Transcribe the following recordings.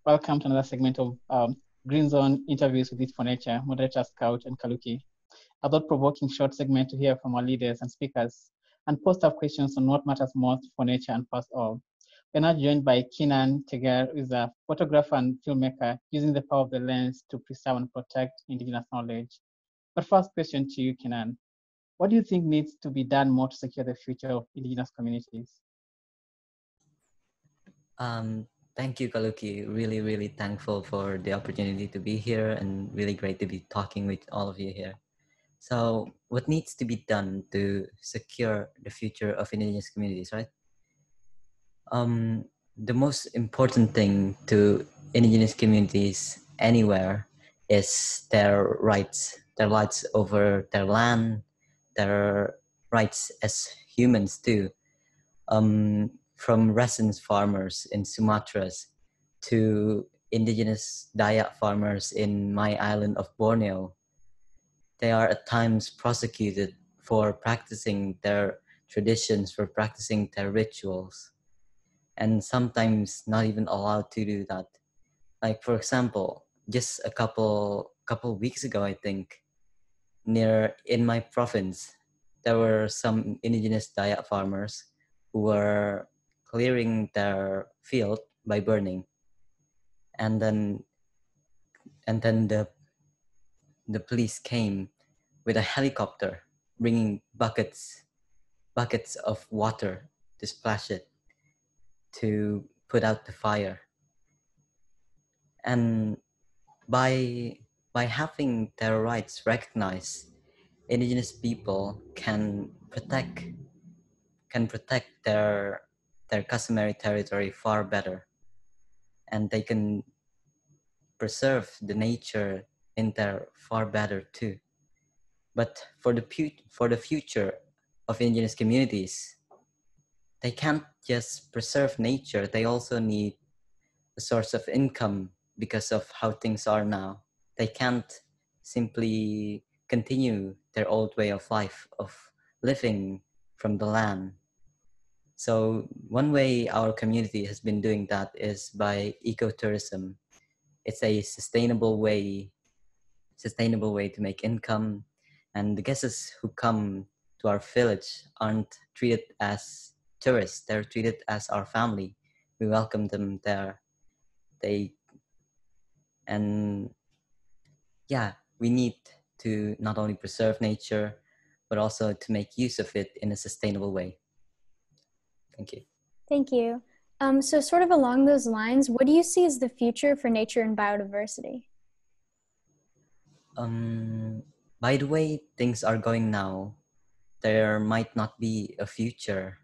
Welcome to another segment of Green Zone Interviews with It for Nature, moderator Scout and Kaluki. A thought-provoking short segment to hear from our leaders and speakers and post up questions on what matters most for nature and for us all. We're now joined by Kynan Tegar, who is a photographer and filmmaker using the power of the lens to preserve and protect Indigenous knowledge. But first question to you, Kynan. What do you think needs to be done more to secure the future of Indigenous communities? Thank you, Kaluki. Really thankful for the opportunity to be here and really great to be talking with all of you here. So what needs to be done to secure the future of Indigenous communities, right? The most important thing to Indigenous communities anywhere is their rights over their land, their rights as humans too. From residence farmers in Sumatras to indigenous Dayak farmers in my island of Borneo. They are at times prosecuted for practicing their traditions, for practicing their rituals, and sometimes not even allowed to do that. Like, for example, just a couple weeks ago, I think, in my province, there were some indigenous Dayak farmers who were clearing their field by burning, and then the police came with a helicopter bringing buckets of water to splash it to put out the fire. And by having their rights recognized, indigenous people can protect their customary territory far better, and they can preserve the nature in there far better too. But for the future of indigenous communities, they can't just preserve nature, they also need a source of income because of how things are now. They can't simply continue their old way of life, of living from the land. So one way our community has been doing that is by ecotourism. It's a sustainable way to make income, and the guests who come to our village aren't treated as tourists, they're treated as our family. We welcome them there. We need to not only preserve nature, but also to make use of it in a sustainable way. Thank you. Thank you. So sort of along those lines, what do you see as the future for nature and biodiversity? By the way things are going now, there might not be a future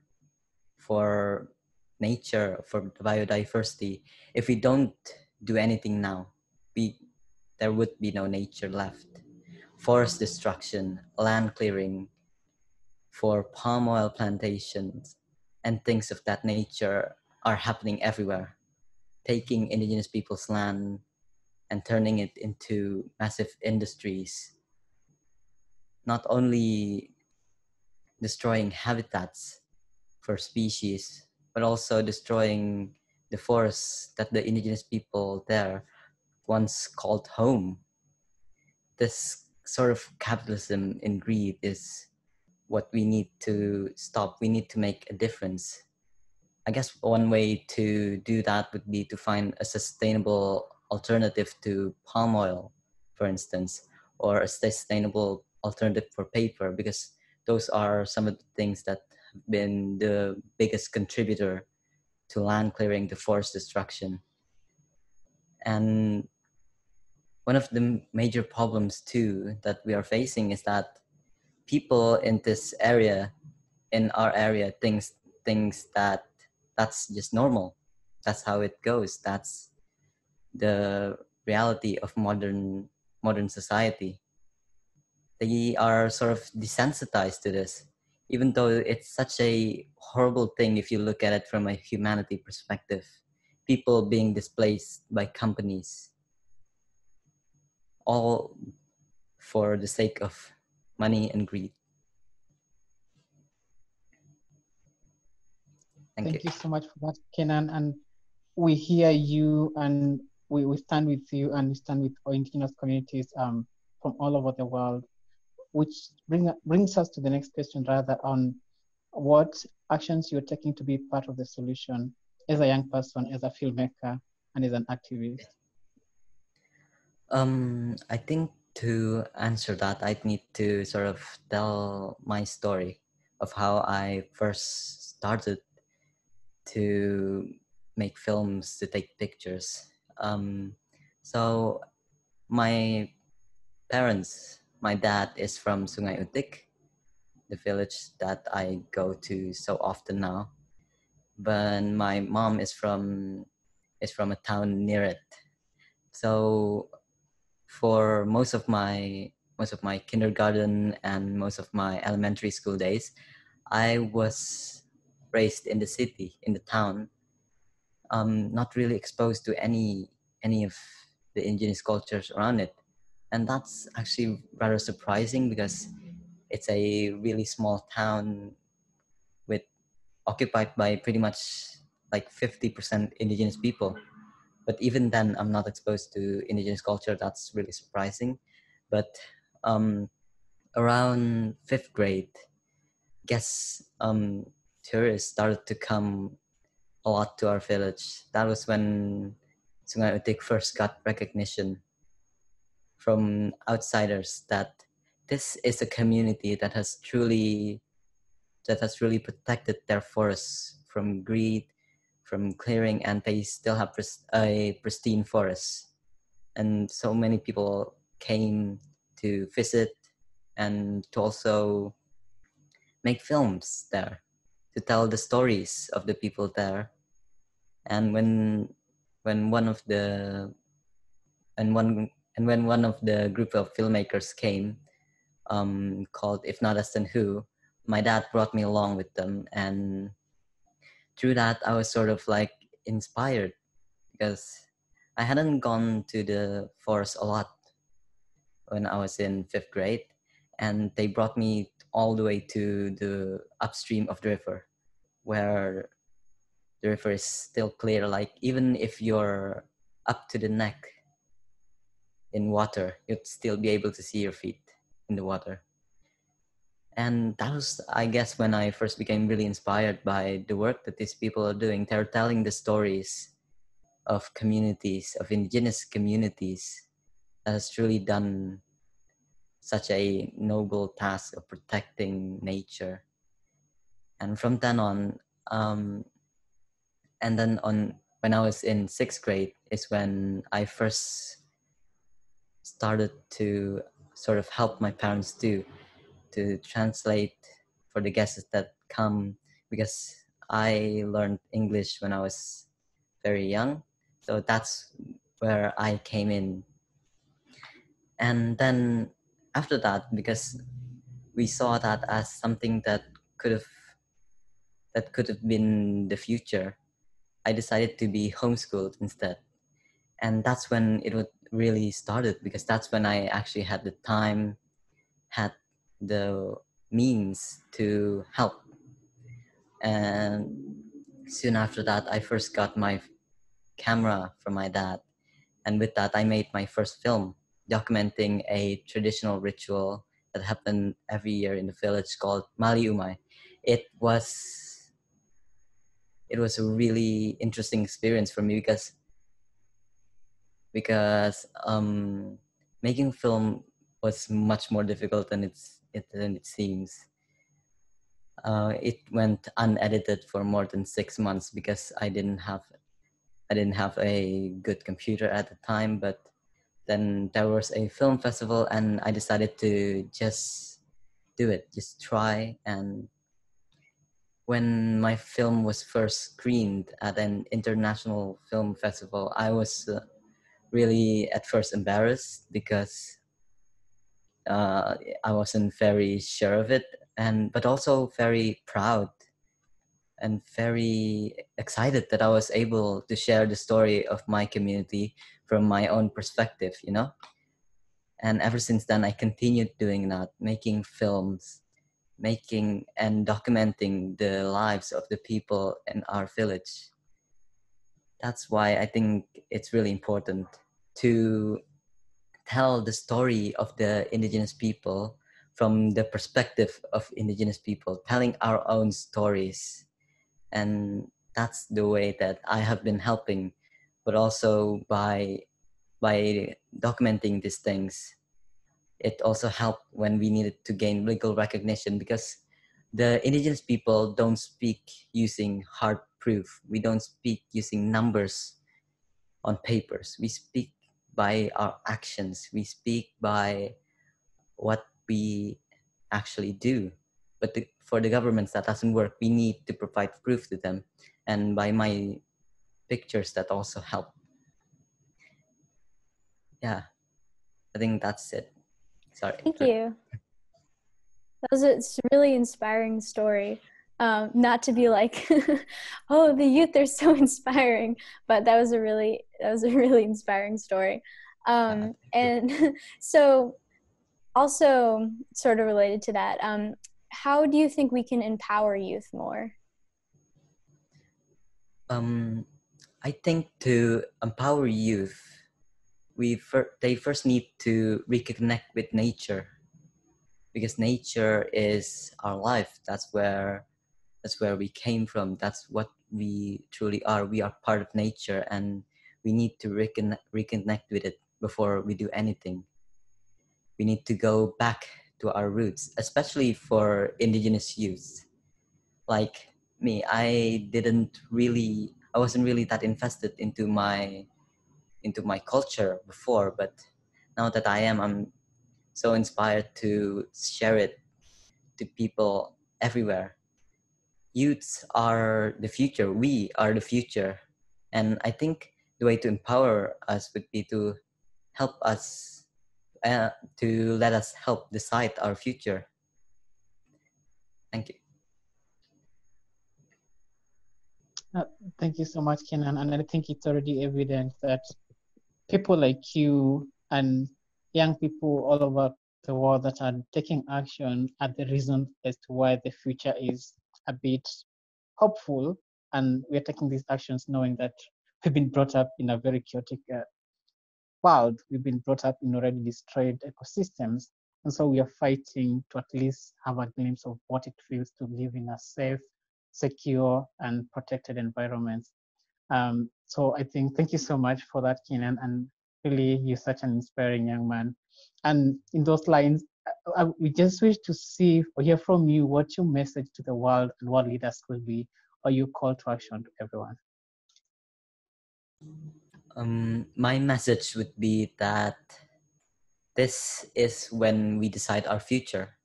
for nature, for biodiversity. If we don't do anything now, there would be no nature left. Forest destruction, land clearing for palm oil plantations, and things of that nature are happening everywhere, taking indigenous people's land and turning it into massive industries, not only destroying habitats for species, but also destroying the forests that the indigenous people there once called home. This sort of capitalism and greed is what we need to stop. We need to make a difference. I guess one way to do that would be to find a sustainable alternative to palm oil, for instance, or a sustainable alternative for paper, because those are some of the things that have been the biggest contributor to land clearing, to forest destruction. And one of the major problems too that we are facing is that people in this area, in our area, thinks that that's just normal. That's how it goes. That's the reality of modern society. They are sort of desensitized to this, even though it's such a horrible thing if you look at it from a humanity perspective. People being displaced by companies, all for the sake of money and greed. Thank you so much for that, Kenan. And we hear you, and we stand with you and we stand with our indigenous communities from all over the world, which brings us to the next question rather on what actions you're taking to be part of the solution as a young person, as a filmmaker, and as an activist. I think to answer that, I'd need to sort of tell my story of how I first started to make films, to take pictures. So my parents, my dad is from Sungai Utik, the village that I go to so often now. But my mom is from a town near it. So for most of my kindergarten and most of my elementary school days, I was raised in the city, in the town, not really exposed to any of the indigenous cultures around it. And that's actually rather surprising because it's a really small town with occupied by pretty much like 50% indigenous people. But even then, I'm not exposed to indigenous culture. That's really surprising. But around fifth grade, guess tourists started to come a lot to our village. That was when Sungai Utik first got recognition from outsiders that this is a community that has really protected their forests from greed, from clearing, and they still have a pristine forest. And so many people came to visit and to also make films there, to tell the stories of the people there. And when one of the when one of the group of filmmakers came, called If Not Us Then Who, my dad brought me along with them, and through that I was sort of like inspired because I hadn't gone to the forest a lot when I was in fifth grade, and they brought me all the way to the upstream of the river, where the river is still clear. Like even if you're up to the neck in water, you'd still be able to see your feet in the water. And that was, I guess, when I first became really inspired by the work that these people are doing. They're telling the stories of communities, of indigenous communities, that has truly done such a noble task of protecting nature. And from then on, and then on when I was in sixth grade is when I first started to sort of help my parents to translate for the guests that come, because I learned English when I was very young. So that's where I came in. And then after that, because we saw that as something that could have been the future, I decided to be homeschooled instead. And that's when it would really started, because that's when I actually had the time, had the means to help. And soon after that, I first got my camera from my dad. And with that, I made my first film documenting a traditional ritual that happened every year in the village called Mali Umay. It was a really interesting experience for me because making film was much more difficult than it seems. It went unedited for more than 6 months because I didn't have a good computer at the time. But then there was a film festival, and I decided to just do it, just try. And when my film was first screened at an international film festival, I was really at first embarrassed because I wasn't very sure of it, but also very proud and very excited that I was able to share the story of my community from my own perspective, you know? And ever since then, I continued doing that, making films, making and documenting the lives of the people in our village. that's why I think it's really important to tell the story of the indigenous people from the perspective of indigenous people, telling our own stories. And that's the way that I have been helping, but also by documenting these things, it also helped when we needed to gain legal recognition, because the indigenous people don't speak using hard proof. We don't speak using numbers on papers. We speak by our actions. We speak by what we actually do. But for the governments, that doesn't work. We need to provide proof to them. And by my pictures, that also help. Yeah, I think that's it. Sorry. Thank you. That was a really inspiring story. Not to be like, oh, the youth are so inspiring, but that was a really inspiring story. And so, also sort of related to that, how do you think we can empower youth more? I think to empower youth, they first need to reconnect with nature, because nature is our life. That's where we came from. That's what we truly are. We are part of nature, and we need to reconnect with it before we do anything. We need to go back to our roots, especially for indigenous youth. Like me, I wasn't really that invested into my culture before, but now that I'm so inspired to share it to people everywhere. Youths are the future. We are the future. And I think the way to empower us would be to help us, to let us help decide our future. Thank you. Thank you so much, Kynan. And I think it's already evident that people like you and young people all over the world that are taking action are the reason as to why the future is a bit hopeful. And we're taking these actions knowing that we've been brought up in a very chaotic world. We've been brought up in already destroyed ecosystems. And so we are fighting to at least have a glimpse of what it feels to live in a safe, secure, and protected environment. So I think thank you so much for that, Kynan, and really you're such an inspiring young man. And in those lines, we just wish to see or hear from you what your message to the world and world leaders could be, or your call to action to everyone. My message would be that this is when we decide our future.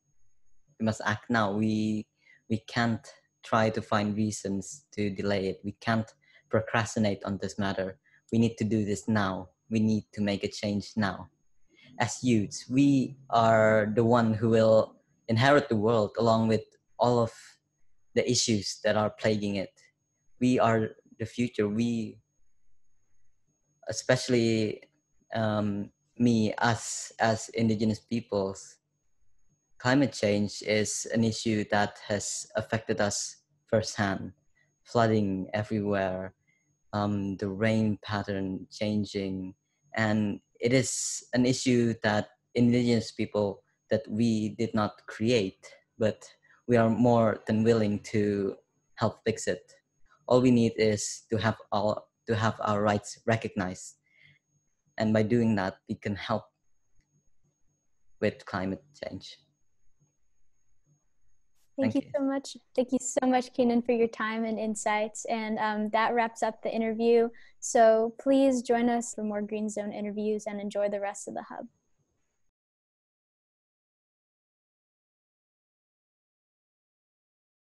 We must act now. We can't try to find reasons to delay it. We can't procrastinate on this matter. We need to do this now. We need to make a change now. As youths, we are the one who will inherit the world along with all of the issues that are plaguing it. We are the future. We, especially me, us as indigenous peoples, climate change is an issue that has affected us firsthand. Flooding everywhere, the rain pattern changing, and it is an issue that indigenous people that we did not create, but we are more than willing to help fix it. All we need is to have our rights recognized, and by doing that, we can help with climate change. Thank you so much. Thank you so much, Kynan, for your time and insights. And that wraps up the interview. So please join us for more Green Zone interviews and enjoy the rest of the hub.